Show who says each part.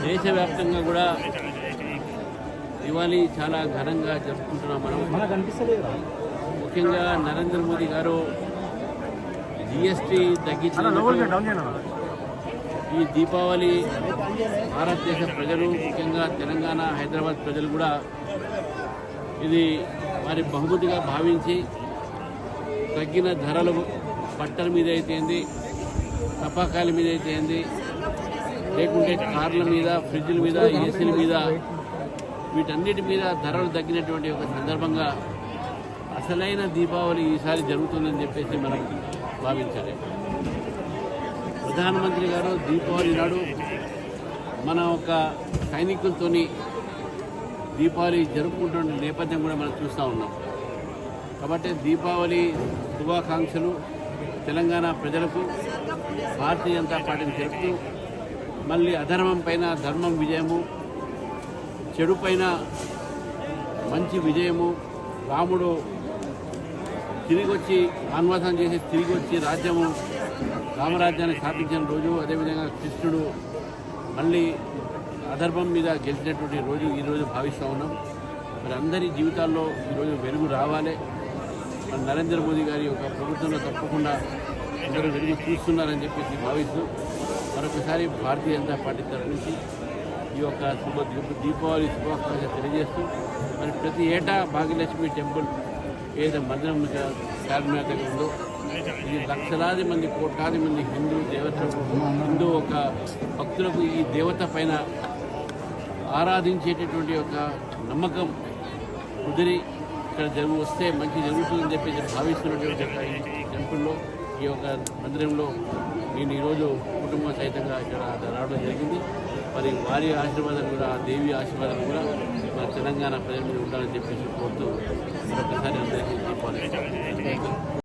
Speaker 1: దేశవ్యాప్తంగా కూడా దివాళీ చాలా ఘనంగా జరుపుకుంటున్నాం మనం. ముఖ్యంగా నరేంద్ర మోదీ గారు జిఎస్టీ తగ్గించిన ఈ దీపావళి భారతదేశ ప్రజలు, ముఖ్యంగా తెలంగాణ, హైదరాబాద్ ప్రజలు కూడా ఇది వారి బహుమతిగా భావించి తగ్గిన ధరలు బట్టల మీద అయితేంది, టపాకాయల మీద అయితేంది, లేకుంటే కార్ల మీద, ఫ్రిడ్జ్ల మీద, ఏసీల మీద, వీటన్నిటి మీద ధరలు తగ్గినటువంటి ఒక సందర్భంగా అసలైన దీపావళి ఈసారి జరుగుతుందని చెప్పేసి మనం భావించాలి. ప్రధానమంత్రి గారు దీపావళి నాడు మన ఒక సైనికులతోని దీపావళి జరుపుకుంటున్న నేపథ్యం కూడా మనం చూస్తూ ఉన్నాం. కాబట్టి దీపావళి శుభాకాంక్షలు తెలంగాణ ప్రజలకు. భారతీయ జనతా పార్టీని తెలుపుతూ మళ్ళీ అధర్మం పైన ధర్మం విజయము, చెడు పైన మంచి విజయము, రాముడు తిరిగి వచ్చి ఆన్వాసం చేసి తిరిగి వచ్చి రామరాజ్యాన్ని స్థాపించిన రోజు, అదేవిధంగా కృష్ణుడు మళ్ళీ అధర్మం మీద గెలిచినటువంటి రోజు ఈరోజు భావిస్తూ ఉన్నాం. మరి అందరి జీవితాల్లో ఈరోజు వెలుగు రావాలి. మరి నరేంద్ర మోదీ గారి యొక్క ప్రభుత్వంలో తప్పకుండా అందరూ వెలుగు చూస్తున్నారని చెప్పేసి భావిస్తూ మరొకసారి భారతీయ జనతా పార్టీ తరఫు నుంచి ఈ యొక్క దీపావళి శుభాకాంక్షలు తెలియజేస్తూ, మరి ప్రతి ఏటా భాగ్యలక్ష్మి టెంపుల్ ఏదైతే మందిరం చార్మినార్ దగ్గర ఉందో, ఇది లక్షలాది మంది, కోట్లాది మంది హిందూ ఒక భక్తులకు ఈ దేవత పైన ఆరాధించేటటువంటి ఒక నమ్మకం కుదిరి ఇక్కడ వస్తే మంచి జరుగుతుందని చెప్పి భావిస్తున్నటువంటి ఈ టెంపుల్లో, ఈ యొక్క మందిరంలో నేను ఈరోజు కుటుంబ సహితంగా ఇక్కడ రావడం జరిగింది. మరి వారి ఆశీర్వాదాలు కూడా, దేవి ఆశీర్వాదాలు కూడా మన తెలంగాణ ప్రజల మీద ఉండాలని చెప్పేసి కోరుతూ మరొకసారి అందరికీ దీపావళి